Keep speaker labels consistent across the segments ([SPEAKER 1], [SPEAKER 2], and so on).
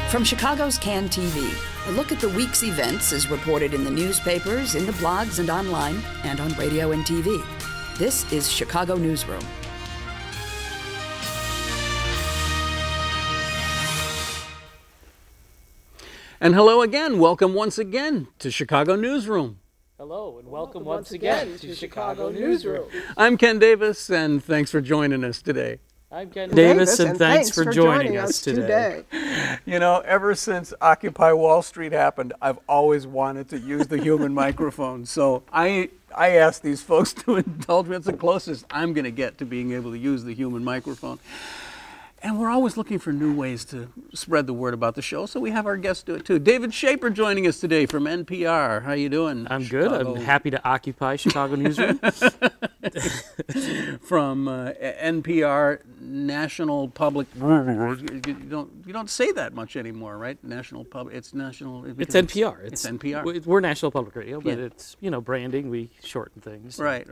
[SPEAKER 1] From Chicago's Can TV, a look at the week's events is reported in the newspapers, in the blogs and online, and on radio and TV. This is Chicago Newsroom.
[SPEAKER 2] And hello again. Welcome once again to Chicago Newsroom.
[SPEAKER 3] Hello, and welcome once again to Chicago Newsroom.
[SPEAKER 2] I'm Ken Davis, and thanks for joining us today.
[SPEAKER 3] I'm Ken Davis, and thanks for joining us today.
[SPEAKER 2] You know, ever since Occupy Wall Street happened, I've always wanted to use the human microphone. So I asked these folks to indulge me. It's the closest I'm going to get to being able to use the human microphone. And we're always looking for new ways to spread the word about the show, so we have our guests do it too. David Schaper joining us today from NPR. How you doing?
[SPEAKER 3] I'm good. I'm happy to occupy Chicago Newsroom.
[SPEAKER 2] From NPR, National Public. You don't say that much anymore, right? National Public. It's national.
[SPEAKER 3] It's NPR.
[SPEAKER 2] It's NPR.
[SPEAKER 3] We're National Public Radio, but it's branding. We shorten things.
[SPEAKER 2] Right.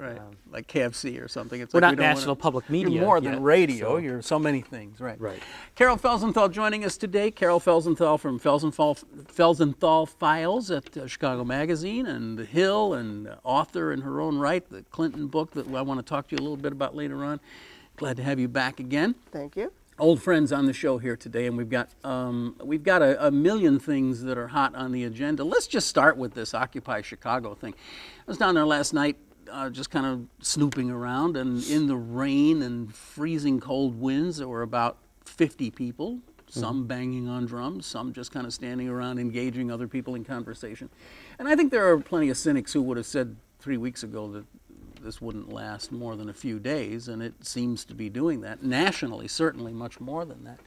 [SPEAKER 2] Like KFC or something. It's
[SPEAKER 3] we're
[SPEAKER 2] like
[SPEAKER 3] not National Public Media.
[SPEAKER 2] You're more than radio. So. You're so many things. Right. Carol Felsenthal joining us today. Carol Felsenthal from Felsenthal Files at Chicago Magazine and The Hill, and author in her own right, the Clinton book that I want to talk to you a little bit about later on. Glad to have you back again.
[SPEAKER 4] Thank you.
[SPEAKER 2] Old friends on the show here today, and we've got a million things that are hot on the agenda. Let's just start with this Occupy Chicago thing. I was down there last night. Just kind of snooping around, and in the rain and freezing cold winds, there were about 50 people, some banging on drums, some just kind of standing around engaging other people in conversation. And I think there are plenty of cynics who would have said 3 weeks ago that this wouldn't last more than a few days, and it seems to be doing that. Nationally, certainly much more than that.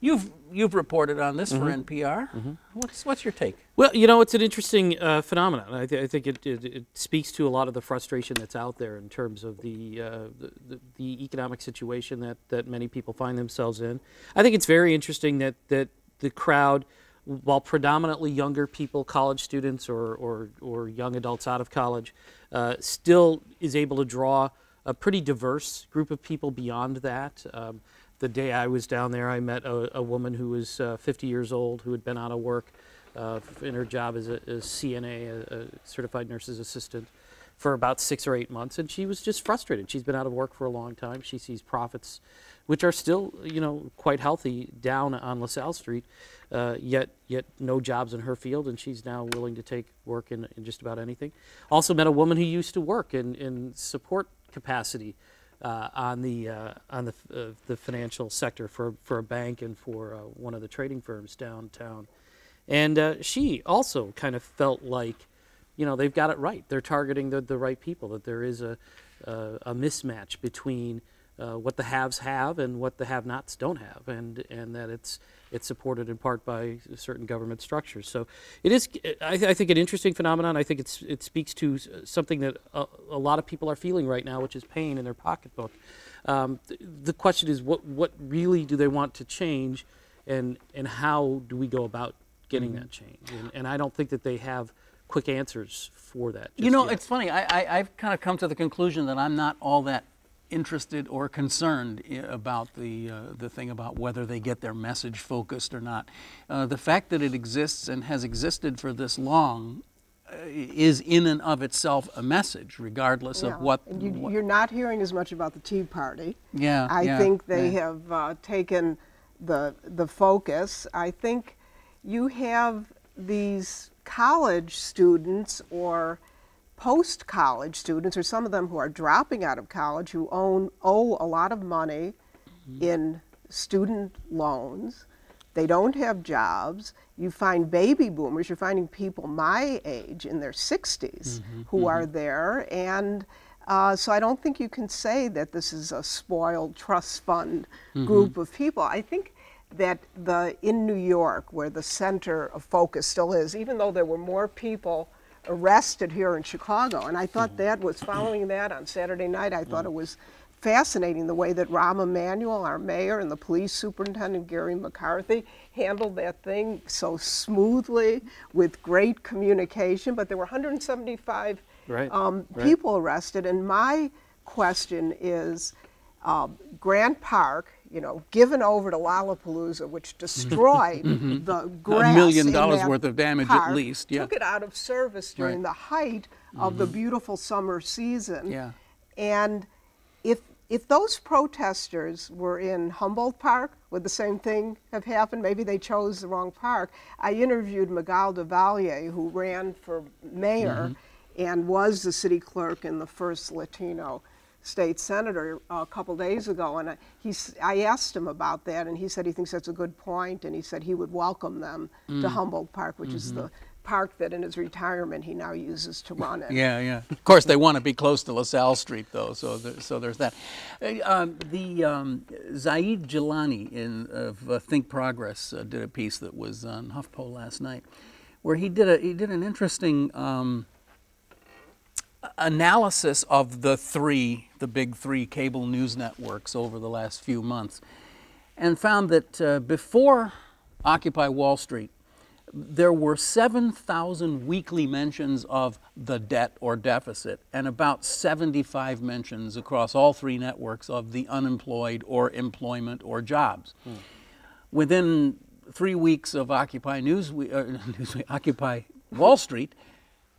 [SPEAKER 2] You've reported on this for NPR. What's your take?
[SPEAKER 3] Well, it's an interesting phenomenon. I think it speaks to a lot of the frustration that's out there in terms of the economic situation that many people find themselves in. I think it's very interesting that the crowd, while predominantly younger people, college students or young adults out of college, still is able to draw a pretty diverse group of people beyond that. The day I was down there, I met a woman who was 50 years old, who had been out of work in her job as a CNA, a certified nurse's assistant, for about 6 or 8 months, and she was just frustrated. She's been out of work for a long time. She sees profits, which are still, quite healthy, down on LaSalle Street, yet no jobs in her field, and she's now willing to take work in just about anything. Also met a woman who used to work in support capacity on the financial sector for a bank and for one of the trading firms downtown, and she also kind of felt like, they've got it right. They're targeting the right people. That there is a mismatch between what the haves have and what the have-nots don't have, and that it's supported in part by certain government structures. So it is, I think, an interesting phenomenon. I think it speaks to something that a lot of people are feeling right now, which is pain in their pocketbook. The question is, what really do they want to change, and how do we go about getting that change? And I don't think that they have quick answers for that.
[SPEAKER 2] It's funny. I've kind of come to the conclusion that I'm not all that interested or concerned about the thing about whether they get their message focused or not. The fact that it exists and has existed for this long is in and of itself a message, regardless of what...
[SPEAKER 4] You're not hearing as much about the Tea Party.
[SPEAKER 2] I
[SPEAKER 4] think they have taken the focus. I think you have these college students or post-college students, or some of them who are dropping out of college, who owe a lot of money in student loans. They don't have jobs. You find baby boomers, you're finding people my age in their 60s who are there. And so I don't think you can say that this is a spoiled trust fund group of people. I think that in New York, where the center of focus still is, even though there were more people arrested here in Chicago, and I thought that was, following that on Saturday night, I thought it was fascinating the way that Rahm Emanuel, our mayor, and the police superintendent, Gary McCarthy, handled that thing so smoothly with great communication. But there were 175 people arrested, and my question is, Grant Park, given over to Lollapalooza, which destroyed the grass.
[SPEAKER 2] $1 million
[SPEAKER 4] in that
[SPEAKER 2] worth of damage
[SPEAKER 4] park,
[SPEAKER 2] at least. Yeah.
[SPEAKER 4] took it out of service during the height of the beautiful summer season.
[SPEAKER 2] Yeah.
[SPEAKER 4] And if those protesters were in Humboldt Park, would the same thing have happened? Maybe they chose the wrong park. I interviewed Miguel de Valle, who ran for mayor and was the city clerk and the first Latino state senator a couple days ago, and I asked him about that, and he said he thinks that's a good point, and he said he would welcome them to Humboldt Park, which is the park that in his retirement he now uses to run it.
[SPEAKER 2] Yeah, yeah. Of course, they want to be close to LaSalle Street, though, so there's that. Zaid Jilani of Think Progress did a piece that was on HuffPo last night, where he did an interesting analysis of the big three cable news networks over the last few months, and found that before Occupy Wall Street, there were 7,000 weekly mentions of the debt or deficit, and about 75 mentions across all three networks of the unemployed or employment or jobs. Within 3 weeks of Occupy Wall Street,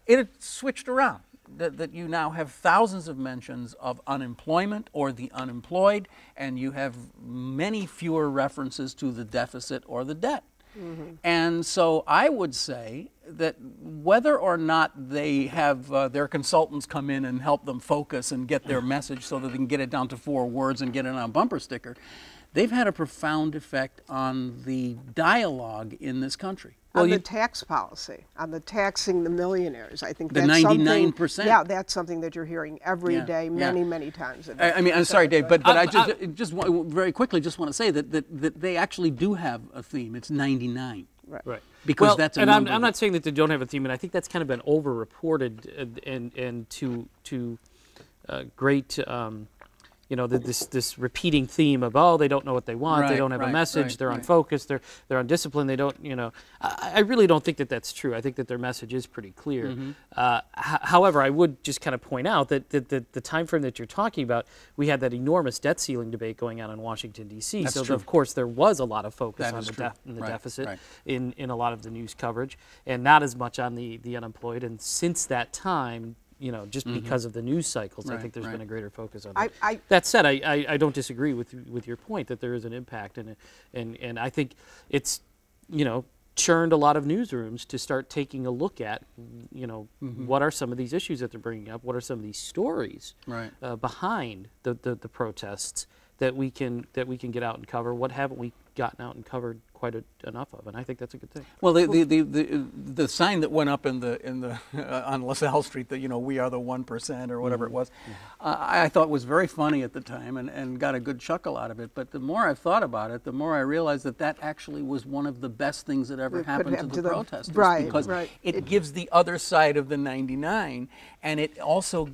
[SPEAKER 2] it had switched around. That you now have thousands of mentions of unemployment or the unemployed, and you have many fewer references to the deficit or the debt. And so I would say that whether or not they have their consultants come in and help them focus and get their message so that they can get it down to 4 words and get it on a bumper sticker, they've had a profound effect on the dialogue in this country.
[SPEAKER 4] On the tax policy, on the taxing the millionaires. I think
[SPEAKER 2] the
[SPEAKER 4] that's
[SPEAKER 2] 99%.
[SPEAKER 4] something. Yeah, that's something that you're hearing every day, many times a day.
[SPEAKER 2] I mean, I'm sorry, Dave, but I just very quickly just want to say that they actually do have a theme. It's 99.
[SPEAKER 3] Right.
[SPEAKER 2] Because that's a
[SPEAKER 3] and
[SPEAKER 2] number.
[SPEAKER 3] I'm not saying that they don't have a theme, and I think that's kind of been over-reported and to great. This repeating theme of, they don't know what they want, they don't have a message, they're unfocused, they're undisciplined, they don't, I really don't think that that's true. I think that their message is pretty clear. However, I would just kind of point out that the time frame that you're talking about, we had that enormous debt ceiling debate going on in Washington, D.C.
[SPEAKER 2] That's
[SPEAKER 3] So,
[SPEAKER 2] true.
[SPEAKER 3] of course, there was a lot of focus
[SPEAKER 2] That
[SPEAKER 3] on
[SPEAKER 2] is
[SPEAKER 3] the,
[SPEAKER 2] true.
[SPEAKER 3] deficit
[SPEAKER 2] Right.
[SPEAKER 3] in a lot of the news coverage, and not as much on the unemployed. And since that time, just because of the news cycles, I think there's been a greater focus on that. That said, I don't disagree with your point that there is an impact, and I think it's, churned a lot of newsrooms to start taking a look at, what are some of these issues that they're bringing up, what are some of these stories behind the protests that we can get out and cover, what haven't we gotten out and covered quite enough of, and I think that's a good thing.
[SPEAKER 2] Well, the sign that went up in the on LaSalle Street that we are the 1% or whatever it was, I thought was very funny at the time and got a good chuckle out of it. But the more I've thought about it, the more I realized that actually was one of the best things that ever happened to the protesters, because it gives the other side of the 99, and it also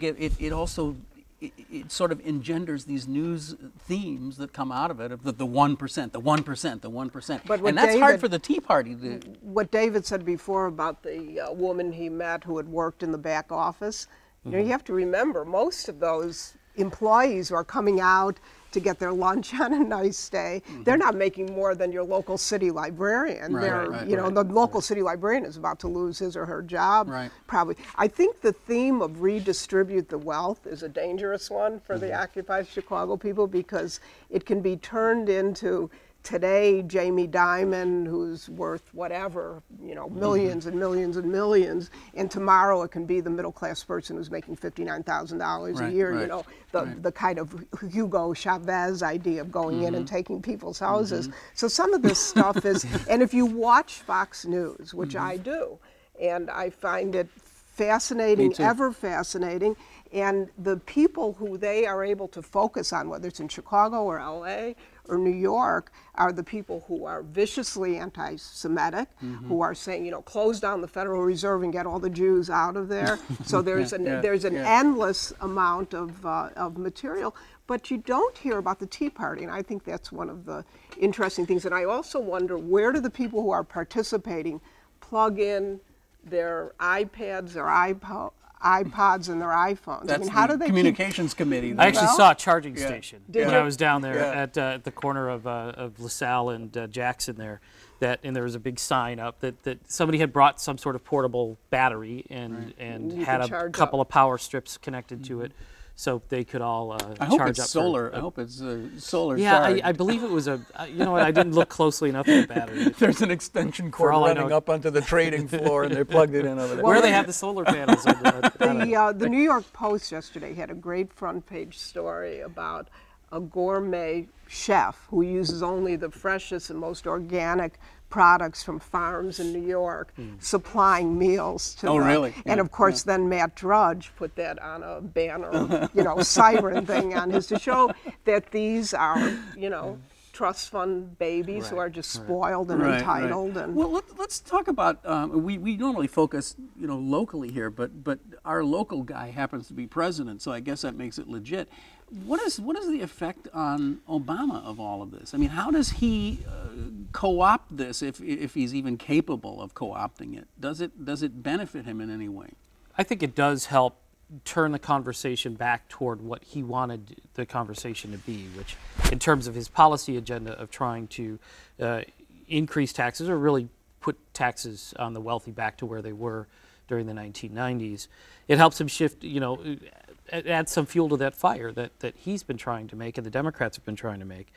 [SPEAKER 2] it sort of engenders these news themes that come out of it, of the 1%, the 1%, the 1%. And that's hard for the Tea Party to...
[SPEAKER 4] What David said before about the woman he met who had worked in the back office, you have to remember, most of those employees who are coming out to get their lunch on a nice day, they're not making more than your local city librarian. The local city librarian is about to lose his or her job, probably. I think the theme of redistribute the wealth is a dangerous one for the Occupy Chicago people, because it can be turned into, today, Jamie Dimon, who's worth whatever, millions and millions and millions, and tomorrow it can be the middle-class person who's making $59,000 a year, the kind of Hugo Chavez idea of going in and taking people's houses. So some of this stuff is, and if you watch Fox News, which I do, and I find it fascinating, ever fascinating, and the people who they are able to focus on, whether it's in Chicago or LA or New York, are the people who are viciously anti-Semitic, who are saying, close down the Federal Reserve and get all the Jews out of there. So there's an endless amount of material. But you don't hear about the Tea Party, and I think that's one of the interesting things. And I also wonder, where do the people who are participating plug in their iPads or iPods and their iPhones.
[SPEAKER 2] That's
[SPEAKER 4] I mean, how
[SPEAKER 2] the
[SPEAKER 4] do they
[SPEAKER 2] communications committee.
[SPEAKER 3] I actually
[SPEAKER 4] Well,
[SPEAKER 3] saw a charging
[SPEAKER 2] yeah.
[SPEAKER 3] station
[SPEAKER 4] Did
[SPEAKER 3] when
[SPEAKER 4] you?
[SPEAKER 3] I was down there
[SPEAKER 2] Yeah.
[SPEAKER 3] at the corner of LaSalle and Jackson there. And there was a big sign up that somebody had brought some sort of portable battery and
[SPEAKER 4] You
[SPEAKER 3] had
[SPEAKER 4] could
[SPEAKER 3] a
[SPEAKER 4] charge
[SPEAKER 3] couple
[SPEAKER 4] up.
[SPEAKER 3] of power strips connected to it, so they could all
[SPEAKER 2] I hope
[SPEAKER 3] charge
[SPEAKER 2] it's
[SPEAKER 3] up.
[SPEAKER 2] solar. I hope it's solar
[SPEAKER 3] Yeah,
[SPEAKER 2] charged.
[SPEAKER 3] I believe it was you know what, I didn't look closely enough at the battery.
[SPEAKER 2] There's an extension cord
[SPEAKER 3] all I
[SPEAKER 2] running
[SPEAKER 3] know.
[SPEAKER 2] up onto the trading floor, and they plugged it in over there.
[SPEAKER 3] Where they have the solar panels. I don't know.
[SPEAKER 4] The New York Post yesterday had a great front page story about a gourmet chef who uses only the freshest and most organic products from farms in New York, supplying meals to
[SPEAKER 2] Oh,
[SPEAKER 4] the,
[SPEAKER 2] really?
[SPEAKER 4] And
[SPEAKER 2] Yeah,
[SPEAKER 4] of course, then Matt Drudge put that on a banner, you know, siren thing on his to show that these are, you know, trust fund babies who are just spoiled and entitled. And
[SPEAKER 2] well, let's talk about. We normally focus, you know, locally here, but our local guy happens to be president, so I guess that makes it legit. What is the effect on Obama of all of this? I mean, how does he co-opt this if he's even capable of co-opting it? Does it benefit him in any way?
[SPEAKER 3] I think it does help turn the conversation back toward what he wanted the conversation to be, which in terms of his policy agenda of trying to increase taxes or really put taxes on the wealthy back to where they were during the 1990s. It helps him shift, you know, add some fuel to that fire that he's been trying to make and the Democrats have been trying to make.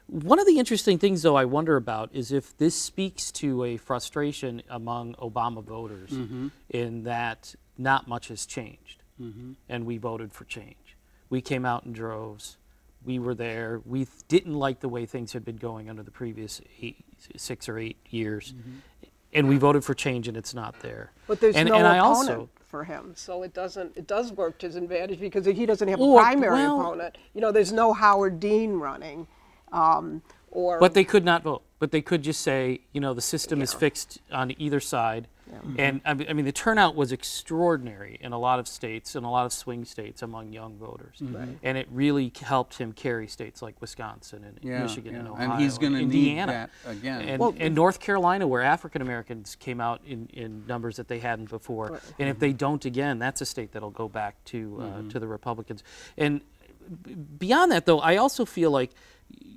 [SPEAKER 3] One of the interesting things, though, I wonder about is if this speaks to a frustration among Obama voters in that not much has changed, and we voted for change. We came out in droves. We were there. We didn't like the way things had been going under the previous 6 or 8 years, and we voted for change, and it's not there.
[SPEAKER 4] But there's no
[SPEAKER 3] I
[SPEAKER 4] opponent
[SPEAKER 3] also,
[SPEAKER 4] for him, so it does work to his advantage because he doesn't have a primary opponent. You know, there's no Howard Dean running, or.
[SPEAKER 3] But they could not vote. But they could just say, you know, the system is fixed on either side. And I mean, the turnout was extraordinary in a lot of states, in a lot of swing states among young voters. And it really helped him carry states like Wisconsin and Michigan and Ohio
[SPEAKER 2] and he's going to need that again.
[SPEAKER 3] And North Carolina, where African Americans came out in numbers that they hadn't before. And if they don't again, that's a state that'll go back to the Republicans. And beyond that, though, I also feel like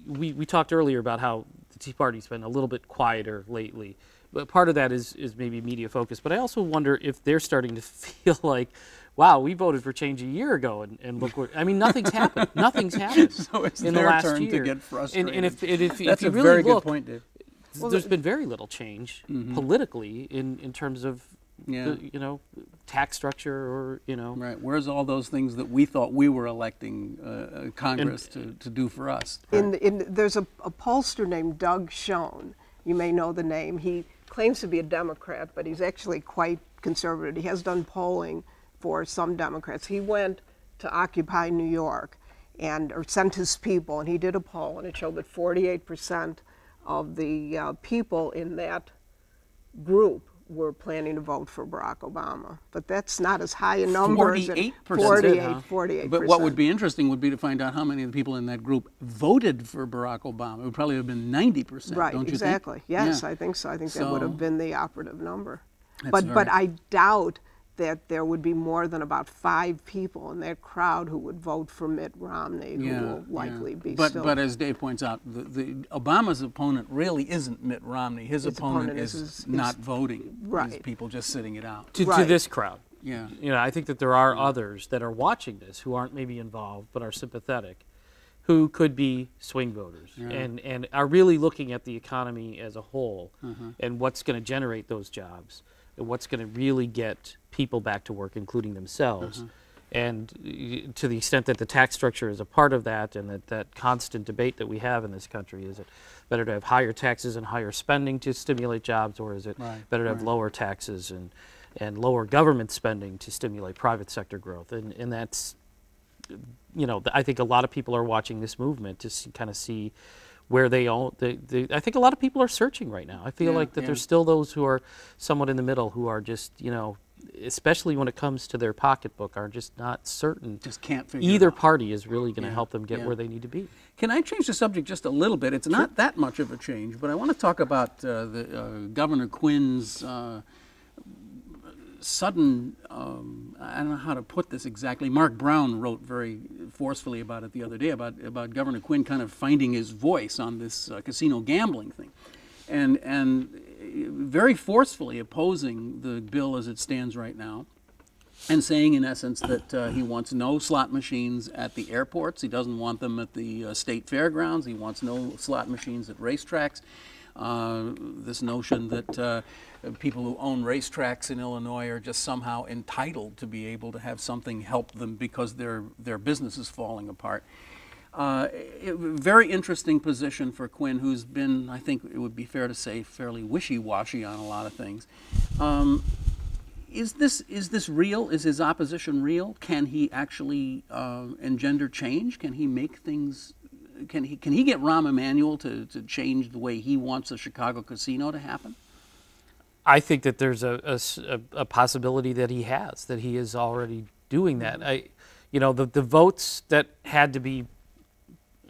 [SPEAKER 3] we talked earlier about how the Tea Party's been a little bit quieter lately. But part of that is maybe media focus. But I also wonder if they're starting to feel like, wow, we voted for change a year ago, and look where, I mean, nothing's happened. Nothing's happened
[SPEAKER 2] So it's
[SPEAKER 3] in the
[SPEAKER 2] their
[SPEAKER 3] last
[SPEAKER 2] turn
[SPEAKER 3] year.
[SPEAKER 2] to get frustrated.
[SPEAKER 3] And if
[SPEAKER 2] That's
[SPEAKER 3] you
[SPEAKER 2] a
[SPEAKER 3] really
[SPEAKER 2] very
[SPEAKER 3] look,
[SPEAKER 2] good point, Dave.
[SPEAKER 3] there's been very little change politically in terms of the, you know, tax structure or, you know.
[SPEAKER 2] Right. Where's all those things that we thought we were electing Congress to do for us?
[SPEAKER 4] There's a pollster named Doug Schoen. You may know the name. He claims to be a Democrat, but he's actually quite conservative. He has done polling for some Democrats. He went to Occupy New York or sent his people, and he did a poll, and it showed that 48% of the people in that group were planning to vote for Barack Obama. But that's not as high a number.
[SPEAKER 2] 48%.
[SPEAKER 4] 48%.
[SPEAKER 2] But what would be interesting would be to find out how many of the people in that group voted for Barack Obama. It would probably have been 90%,
[SPEAKER 4] right,
[SPEAKER 2] don't you
[SPEAKER 4] exactly.
[SPEAKER 2] think?
[SPEAKER 4] Yes,
[SPEAKER 2] Yeah.
[SPEAKER 4] I think so. I think that would have been the operative number.
[SPEAKER 2] That's
[SPEAKER 4] But I doubt that there would be more than about 5 people in that crowd who would vote for Mitt Romney, who will likely be still.
[SPEAKER 2] But as Dave points out, the Obama's opponent really isn't Mitt Romney. His opponent is not voting.
[SPEAKER 4] Right.
[SPEAKER 2] Is people just sitting it out.
[SPEAKER 3] To this crowd.
[SPEAKER 2] Yeah.
[SPEAKER 3] You know, I think that there are others that are watching this who aren't maybe involved but are sympathetic, who could be swing voters and are really looking at the economy as a whole and what's going to generate those jobs and what's going to really get people back to work, including themselves. And to the extent that the tax structure is a part of that, and that constant debate that we have in this country, is it better to have higher taxes and higher spending to stimulate jobs, or is it better to have lower taxes and lower government spending to stimulate private sector growth? And that's, you know, I think a lot of people are watching this movement to kind of see where they own. I think a lot of people are searching right now. I feel like that there's still those who are somewhat in the middle who are just, you know, especially when it comes to their pocketbook, are just not certain.
[SPEAKER 2] Just can't figure
[SPEAKER 3] either
[SPEAKER 2] it out.
[SPEAKER 3] party is really going to help them get where they need to be.
[SPEAKER 2] Can I change the subject just a little bit? It's not that much of a change, but I want to talk about Governor Quinn's sudden, I don't know how to put this exactly. Mark Brown wrote very forcefully about it the other day, about Governor Quinn kind of finding his voice on this casino gambling thing, and very forcefully opposing the bill as it stands right now, and saying in essence that he wants no slot machines at the airports. He doesn't want them at the state fairgrounds. He wants no slot machines at racetracks. This notion that people who own racetracks in Illinois are just somehow entitled to be able to have something help them because their business is falling apart. Very interesting position for Quinn, who's been, I think it would be fair to say, fairly wishy-washy on a lot of things. Is this real? Is his opposition real? Can he actually engender change? Can he make things? Can he get Rahm Emanuel to change the way he wants a Chicago casino to happen?
[SPEAKER 3] I think that there's a possibility that he is already doing that. The votes that had to be,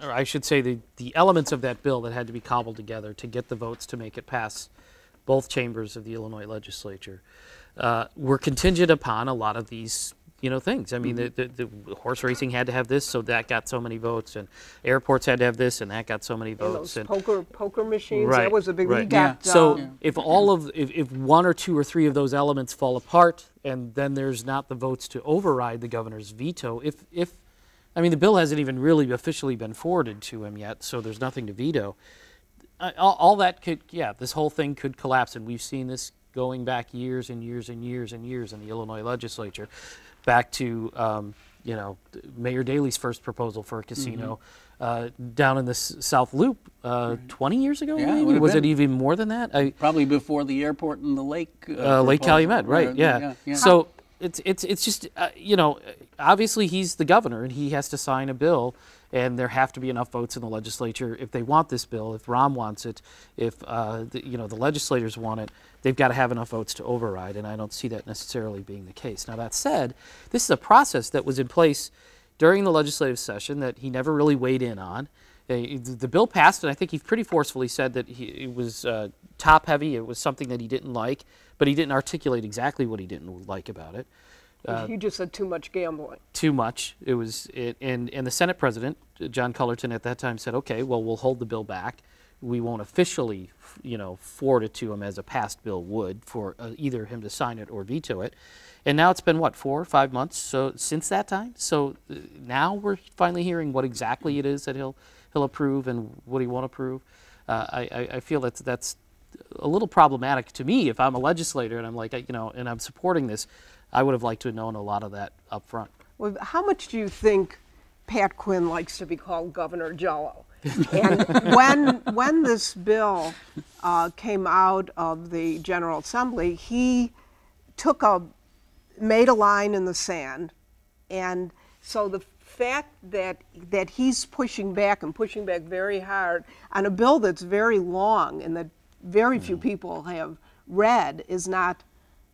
[SPEAKER 3] or I should say the elements of that bill that had to be cobbled together to get the votes to make it pass both chambers of the Illinois legislature were contingent upon a lot of these things. I mean, the horse racing had to have this, so that got so many votes, and airports had to have this, and that got so many votes.
[SPEAKER 4] And those poker machines,
[SPEAKER 3] right,
[SPEAKER 4] that was a big
[SPEAKER 3] right.
[SPEAKER 4] got,
[SPEAKER 3] So if if one or two or three of those elements fall apart, and then there's not the votes to override the governor's veto, the bill hasn't even really officially been forwarded to him yet, so there's nothing to veto. All that could, this whole thing could collapse, and we've seen this going back years and years and years and years in the Illinois legislature. Back to Mayor Daley's first proposal for a casino down in the South Loop 20 years ago, maybe? Was it even more than that?
[SPEAKER 2] Probably before the airport and the lake.
[SPEAKER 3] Lake Calumet, right, yeah. So it's just, obviously he's the governor and he has to sign a bill, and there have to be enough votes in the legislature if they want this bill, if Rahm wants it, if the legislators want it. They've got to have enough votes to override, and I don't see that necessarily being the case. Now, that said, this is a process that was in place during the legislative session that he never really weighed in on. The bill passed, and I think he pretty forcefully said that it was top-heavy. It was something that he didn't like, but he didn't articulate exactly what he didn't like about it.
[SPEAKER 4] He just said too much gambling.
[SPEAKER 3] Too much. And the Senate President, John Cullerton, at that time said, okay, well, we'll hold the bill back. We won't officially, forward it to him as a passed bill would for either him to sign it or veto it. And now it's been, 4 or 5 months since that time? So now we're finally hearing what exactly it is that he'll approve and what he won't approve. I feel that's a little problematic to me. If I'm a legislator and I'm like, and I'm supporting this, I would have liked to have known a lot of that up front.
[SPEAKER 4] Well, how much do you think Pat Quinn likes to be called Governor Jello? And when this bill came out of the General Assembly, he made a line in the sand, and so the fact that he's pushing back very hard on a bill that's very long and that very few people have read is not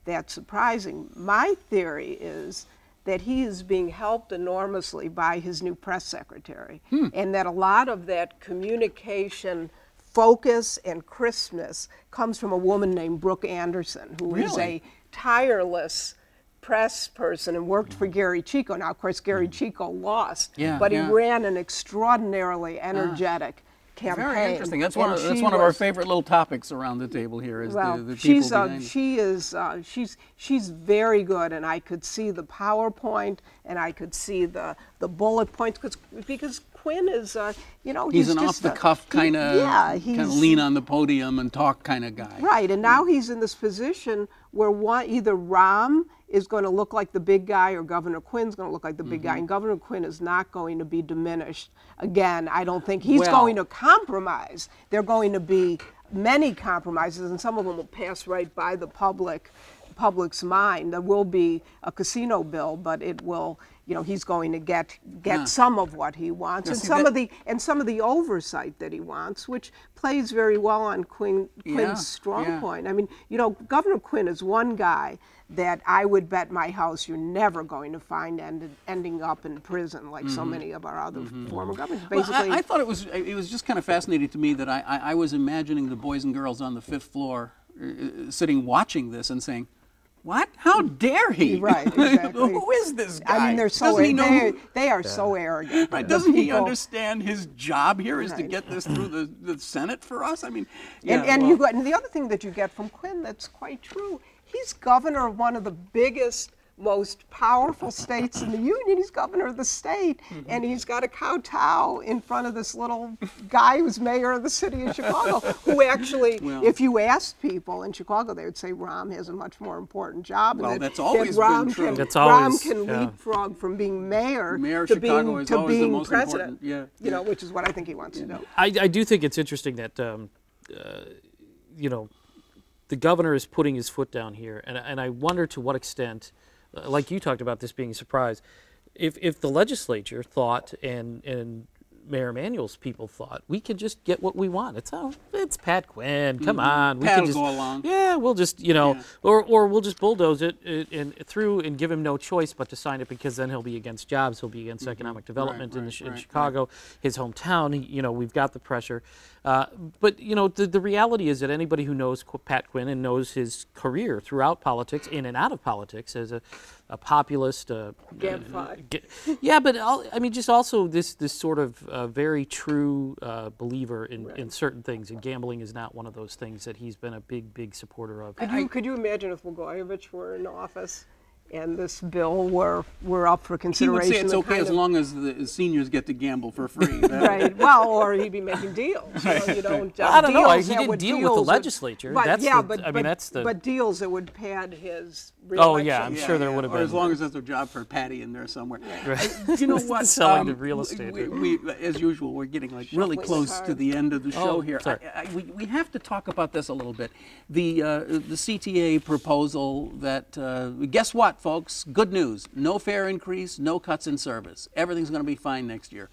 [SPEAKER 4] that surprising. My theory is that he is being helped enormously by his new press secretary, and that a lot of that communication focus and crispness comes from a woman named Brooke Anderson, who is a tireless press person and worked for Gary Chico. Now, of course, Gary Chico lost, but he ran an extraordinarily energetic campaign.
[SPEAKER 2] Very interesting. That's one of our favorite little topics around the table here. Is the people behind it. She's very good, and I could see the PowerPoint, and I could see the bullet points because Quinn is he's an off the cuff kind of lean on the podium and talk kind of guy.
[SPEAKER 4] Right, and now he's in this position where either Rahm is going to look like the big guy or Governor Quinn's going to look like the big guy, and Governor Quinn is not going to be diminished. Again, I don't think he's going to compromise. There are going to be many compromises, and some of them will pass right by the public's mind. There will be a casino bill, but it will, he's going to get some of what he wants, and some of the oversight that he wants, which plays very well on Quinn's strong point. I mean, Governor Quinn is one guy that I would bet my house you're never going to find ending up in prison like so many of our other former governors. Basically,
[SPEAKER 2] I thought it was just kind of fascinating to me that I was imagining the boys and girls on the 5th floor sitting watching this and saying, What? How dare he?
[SPEAKER 4] Right, exactly.
[SPEAKER 2] Who is this guy?
[SPEAKER 4] I mean, they're so
[SPEAKER 2] Doesn't he know
[SPEAKER 4] they are so arrogant.
[SPEAKER 2] Right?
[SPEAKER 4] The
[SPEAKER 2] Doesn't he
[SPEAKER 4] people-
[SPEAKER 2] understand his job here is to
[SPEAKER 4] Right.
[SPEAKER 2] get this through the Senate for us? I mean,
[SPEAKER 4] And the other thing that you get from Quinn that's quite true, he's governor of one of the biggest, most powerful states in the union. He's governor of the state, and he's got to kowtow in front of this little guy who's mayor of the city of Chicago, who actually, if you asked people in Chicago, they would say Rahm has a much more important job.
[SPEAKER 2] Well,
[SPEAKER 4] and
[SPEAKER 2] that's always
[SPEAKER 4] that Rahm
[SPEAKER 2] been true.
[SPEAKER 4] Can,
[SPEAKER 3] That's
[SPEAKER 4] Rahm
[SPEAKER 3] always,
[SPEAKER 4] can
[SPEAKER 3] yeah.
[SPEAKER 4] leapfrog from being mayor
[SPEAKER 2] of
[SPEAKER 4] to
[SPEAKER 2] Chicago
[SPEAKER 4] being,
[SPEAKER 2] is
[SPEAKER 4] to
[SPEAKER 2] always the
[SPEAKER 4] being
[SPEAKER 2] most
[SPEAKER 4] president.
[SPEAKER 2] important. Yeah.
[SPEAKER 4] Which is what I think he wants to do.
[SPEAKER 3] I do think it's interesting that, the governor is putting his foot down here, and I wonder to what extent, like you talked about this being a surprise, if the legislature thought and Mayor Emanuel's people thought we can just get what we want. It's Pat Quinn. Come on, we
[SPEAKER 2] Pat'll
[SPEAKER 3] can just
[SPEAKER 2] go along.
[SPEAKER 3] Yeah, we'll just or we'll just bulldoze it and through and give him no choice but to sign it, because then he'll be against jobs, he'll be against economic development in Chicago, his hometown. We've got the pressure. But the reality is that anybody who knows Pat Quinn and knows his career throughout politics, in and out of politics, as a populist, yeah, but just also this sort of very true believer in certain things, and gambling is not one of those things that he's been a big supporter of.
[SPEAKER 4] Could you imagine if Blagojevich were in office and this bill were up for
[SPEAKER 2] He would
[SPEAKER 4] consideration?
[SPEAKER 2] say it's
[SPEAKER 4] the
[SPEAKER 2] okay
[SPEAKER 4] kind
[SPEAKER 2] as
[SPEAKER 4] of-
[SPEAKER 2] long as the seniors get to gamble for free.
[SPEAKER 4] Right. Well, or he'd be making deals. You don't.
[SPEAKER 3] I don't know.
[SPEAKER 4] deals
[SPEAKER 3] He
[SPEAKER 4] that
[SPEAKER 3] didn't
[SPEAKER 4] would-
[SPEAKER 3] deal with the
[SPEAKER 4] deals that-
[SPEAKER 3] legislature.
[SPEAKER 4] But,
[SPEAKER 3] That's
[SPEAKER 4] yeah,
[SPEAKER 3] the-
[SPEAKER 4] but,
[SPEAKER 3] I mean,
[SPEAKER 4] but-
[SPEAKER 3] that's the-
[SPEAKER 4] But deals that would pad his
[SPEAKER 3] Oh,
[SPEAKER 4] reelection.
[SPEAKER 3] yeah, I'm sure there would have
[SPEAKER 2] Or
[SPEAKER 3] been.
[SPEAKER 2] as long as there's a job for Patty in there somewhere.
[SPEAKER 3] Right.
[SPEAKER 2] You know what?
[SPEAKER 3] Selling the real estate.
[SPEAKER 2] We, as usual, we're getting really
[SPEAKER 4] Shuffling the
[SPEAKER 2] close to
[SPEAKER 4] cards.
[SPEAKER 2] the end of the show here.
[SPEAKER 3] sorry.
[SPEAKER 2] We have to talk about this a little bit. The CTA proposal that, guess what, folks? Good news. No fare increase, no cuts in service. Everything's going to be fine next year.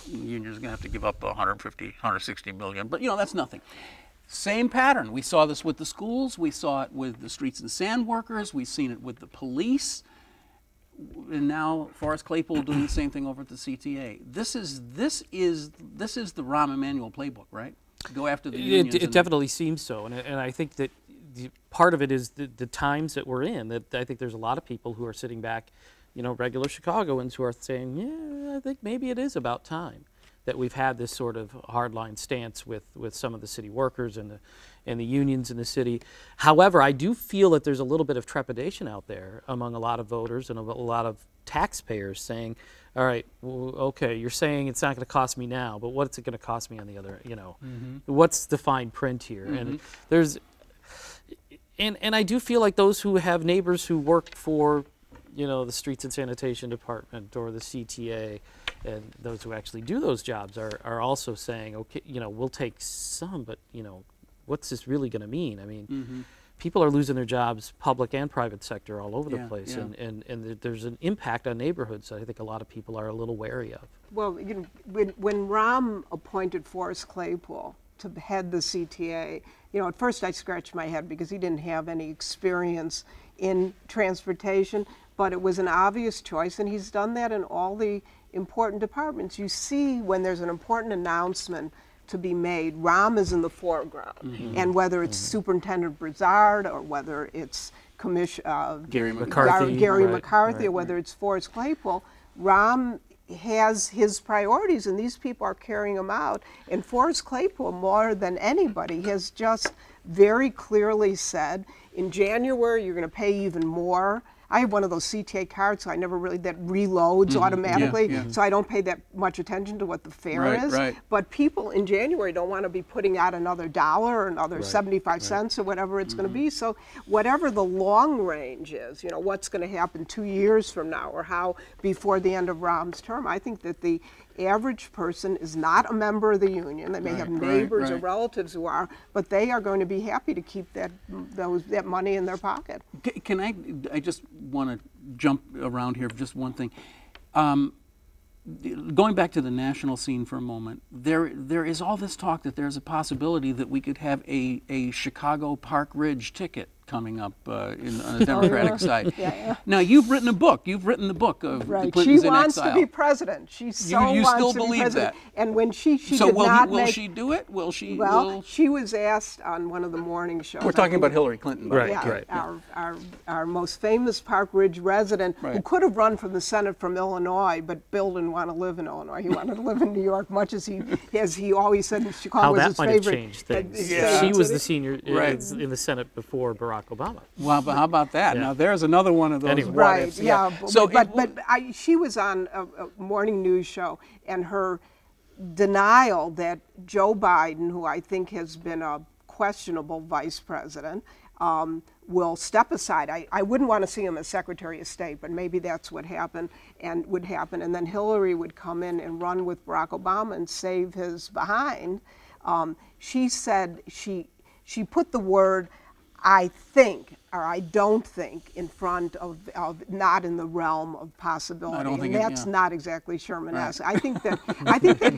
[SPEAKER 2] Union's going to have to give up 150, 160 million, but that's nothing. Same pattern. We saw this with the schools. We saw it with the streets and sand workers. We've seen it with the police. And now Forrest Claypool doing the same thing over at the CTA. This is the Rahm Emanuel playbook, right? Go after the unions.
[SPEAKER 3] It definitely seems so, and I think that part of it is the times that we're in. That I think there's a lot of people who are sitting back, regular Chicagoans who are saying, yeah, I think maybe it is about time that we've had this sort of hardline stance with some of the city workers and the unions in the city. However, I do feel that there's a little bit of trepidation out there among a lot of voters and a lot of taxpayers saying, all right, well, okay, you're saying it's not going to cost me now, but what's it going to cost me on the other, what's the fine print here? And there's, and I do feel like those who have neighbors who work for, the Streets and Sanitation Department or the CTA, and those who actually do those jobs are also saying, okay, we'll take some, but what's this really going to mean? I mean, people are losing their jobs, public and private sector, all over the place, and there's an impact on neighborhoods that I think a lot of people are a little wary of.
[SPEAKER 4] Well, when Rahm appointed Forrest Claypool to head the CTA, at first I scratched my head because he didn't have any experience in transportation, but it was an obvious choice, and he's done that in all the important departments. You see when there's an important announcement to be made, Rahm is in the foreground. And whether it's Superintendent Brizard or whether it's
[SPEAKER 2] Gary McCarthy,
[SPEAKER 4] or whether it's Forrest Claypool, Rahm has his priorities, and these people are carrying them out. And Forrest Claypool, more than anybody, has just very clearly said, in January you're going to pay even more. I have one of those CTA cards, so I never really, that reloads automatically, so I don't pay that much attention to what the fare is.
[SPEAKER 2] Right.
[SPEAKER 4] But people in January don't want to be putting out another $1 or another 75 cents or whatever it's going to be. So whatever the long range is, what's going to happen 2 years from now or how before the end of Rahm's term, I think that the average person is not a member of the union. They may have neighbors or relatives who are, but they are going to be happy to keep that money in their pocket.
[SPEAKER 2] Can I just want to jump around here for just one thing. Going back to the national scene for a moment, there is all this talk that there's a possibility that we could have a Chicago Park Ridge ticket coming up on the Democratic side.
[SPEAKER 4] Yeah.
[SPEAKER 2] Now, you've written a book. You've written the book of the
[SPEAKER 4] Right.
[SPEAKER 2] Clintons
[SPEAKER 4] She
[SPEAKER 2] in
[SPEAKER 4] wants
[SPEAKER 2] exile.
[SPEAKER 4] to be president. She so
[SPEAKER 2] You
[SPEAKER 4] wants
[SPEAKER 2] still
[SPEAKER 4] to be
[SPEAKER 2] believe
[SPEAKER 4] president.
[SPEAKER 2] that?
[SPEAKER 4] And when she
[SPEAKER 2] So
[SPEAKER 4] did not
[SPEAKER 2] will
[SPEAKER 4] make,
[SPEAKER 2] she do it? Will she?
[SPEAKER 4] well, she was asked on one of the morning shows.
[SPEAKER 2] We're talking about Hillary Clinton, by the way.
[SPEAKER 3] Right,
[SPEAKER 4] Yeah,
[SPEAKER 3] right.
[SPEAKER 4] our most famous Park Ridge resident who
[SPEAKER 2] Right.
[SPEAKER 4] could have run for the Senate from Illinois, but Bill didn't want to live in Illinois. He wanted to live in New York, much as he always said Chicago
[SPEAKER 3] How
[SPEAKER 4] was
[SPEAKER 3] that
[SPEAKER 4] his
[SPEAKER 3] might have
[SPEAKER 4] favorite.
[SPEAKER 3] changed things.
[SPEAKER 2] Yeah.
[SPEAKER 3] She was
[SPEAKER 4] city.
[SPEAKER 3] the senior
[SPEAKER 2] Right.
[SPEAKER 3] in the Senate before Barack Obama.
[SPEAKER 2] Well, but how about that?
[SPEAKER 3] Yeah.
[SPEAKER 2] Now, there's another one of those
[SPEAKER 3] Anyway.
[SPEAKER 2] what
[SPEAKER 4] Right,
[SPEAKER 2] ifs.
[SPEAKER 4] yeah.
[SPEAKER 2] So
[SPEAKER 4] She was on a morning news show, and her denial that Joe Biden, who I think has been a questionable vice president, will step aside. I wouldn't want to see him as Secretary of State, but maybe that's what happened and would happen. And then Hillary would come in and run with Barack Obama and save his behind. She said she put the word "I think" or "I don't think" in front of not in the realm of possibility.
[SPEAKER 2] I don't think
[SPEAKER 4] and
[SPEAKER 2] it-
[SPEAKER 4] that's
[SPEAKER 2] yeah.
[SPEAKER 4] not exactly Sherman-esque. I think that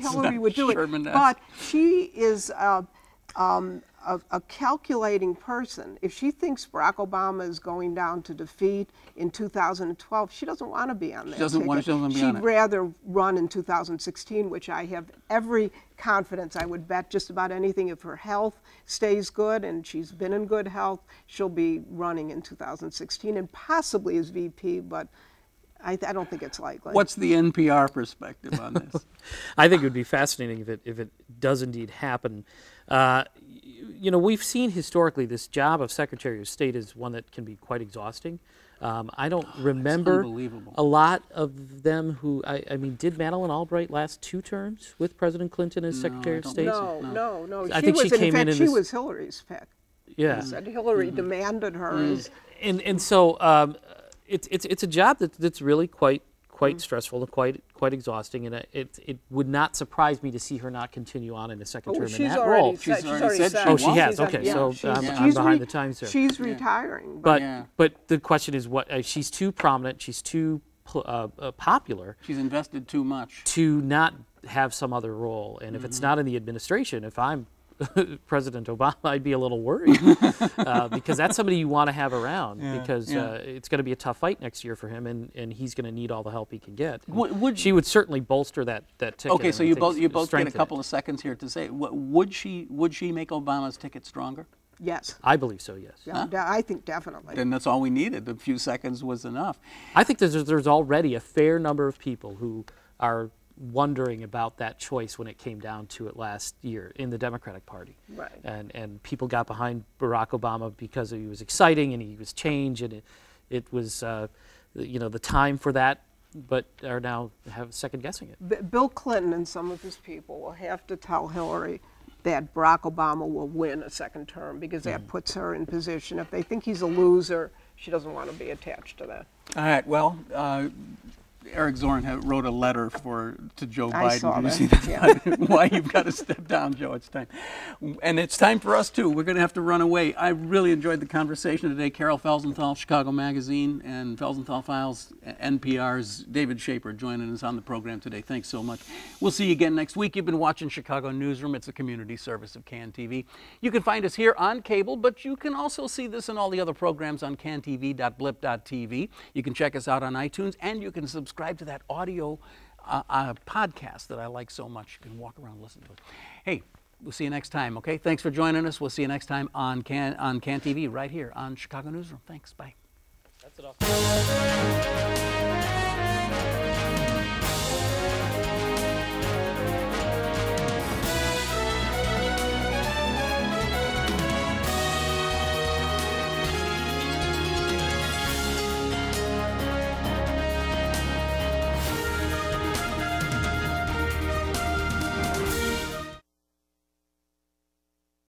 [SPEAKER 4] Hillary would do it,
[SPEAKER 2] Sherman-esque.
[SPEAKER 4] but she is a calculating person. If she thinks Barack Obama is going down to defeat in 2012, she doesn't want to be on that
[SPEAKER 2] doesn't want-
[SPEAKER 4] ticket.
[SPEAKER 2] she doesn't be on
[SPEAKER 4] She'd
[SPEAKER 2] it.
[SPEAKER 4] rather run in 2016, which I have every confidence. I would bet just about anything. If her health stays good, and she's been in good health, she'll be running in 2016 and possibly as VP, but I don't think it's likely.
[SPEAKER 2] what's the NPR perspective on this?
[SPEAKER 3] I think it would be fascinating if it does indeed happen. You know, we've seen historically this job of Secretary of State is one that can be quite exhausting. I don't remember
[SPEAKER 2] unbelievable.
[SPEAKER 3] a lot of them who, I mean, did Madeleine Albright last 2 terms with President Clinton as Secretary of
[SPEAKER 2] don't
[SPEAKER 3] State?
[SPEAKER 2] think
[SPEAKER 4] No.
[SPEAKER 3] I think she came in
[SPEAKER 4] she
[SPEAKER 3] this-
[SPEAKER 4] was Hillary's pick.
[SPEAKER 3] Yeah.
[SPEAKER 4] Said Hillary demanded her as
[SPEAKER 3] And so it's a job that's really quite stressful and quite exhausting, and it would not surprise me to see her not continue on in a second term in
[SPEAKER 4] she's
[SPEAKER 3] that
[SPEAKER 4] already
[SPEAKER 3] role.
[SPEAKER 4] said,
[SPEAKER 2] She's already said she
[SPEAKER 3] Oh, she
[SPEAKER 2] wants.
[SPEAKER 3] has. Okay, so I'm behind the times there.
[SPEAKER 4] She's retiring,
[SPEAKER 3] But
[SPEAKER 2] Yeah.
[SPEAKER 3] but the question is, what she's too prominent, she's too popular
[SPEAKER 2] She's invested too much.
[SPEAKER 3] to not have some other role, and if it's not in the administration, if I'm President Obama, I'd be a little worried because that's somebody you want to have around because it's going to be a tough fight next year for him, and he's going to need all the help he can get. She would certainly bolster that ticket.
[SPEAKER 2] Okay, so
[SPEAKER 3] and I
[SPEAKER 2] you
[SPEAKER 3] think
[SPEAKER 2] both get a
[SPEAKER 3] strengthen it.
[SPEAKER 2] couple of seconds here to say, would she make Obama's ticket stronger?
[SPEAKER 4] yes.
[SPEAKER 3] I believe so. Yes.
[SPEAKER 4] Yeah, I think definitely.
[SPEAKER 2] Then that's all we needed. A few seconds was enough.
[SPEAKER 3] I think there's already a fair number of people who are wondering about that choice when it came down to it last year in the Democratic Party.
[SPEAKER 4] Right.
[SPEAKER 3] And people got behind Barack Obama because he was exciting and he was change, and it was the time for that, but are now second guessing it.
[SPEAKER 4] Bill Clinton and some of his people will have to tell Hillary that Barack Obama will win a second term because that puts her in position. If they think he's a loser, she doesn't want to be attached to that.
[SPEAKER 2] All right. Well, Eric Zorn wrote a letter to Joe Biden.
[SPEAKER 4] I saw
[SPEAKER 2] Did you
[SPEAKER 4] that,
[SPEAKER 2] see that?
[SPEAKER 4] yeah.
[SPEAKER 2] Why you've got to step down, Joe. It's time. And it's time for us, too. We're going to have to run away. I really enjoyed the conversation today. Carol Felsenthal, Chicago Magazine, and Felsenthal Files, NPR's David Schaper joining us on the program today. Thanks so much. We'll see you again next week. You've been watching Chicago Newsroom. It's a community service of CAN TV. You can find us here on cable, but you can also see this and all the other programs on cantv.blip.tv. You can check us out on iTunes, and you can subscribe to that audio podcast that I like so much. You can walk around and listen to it. Hey, we'll see you next time, okay? Thanks for joining us. We'll see you next time on CAN TV right here on Chicago Newsroom. Thanks. Bye.
[SPEAKER 3] That's it all.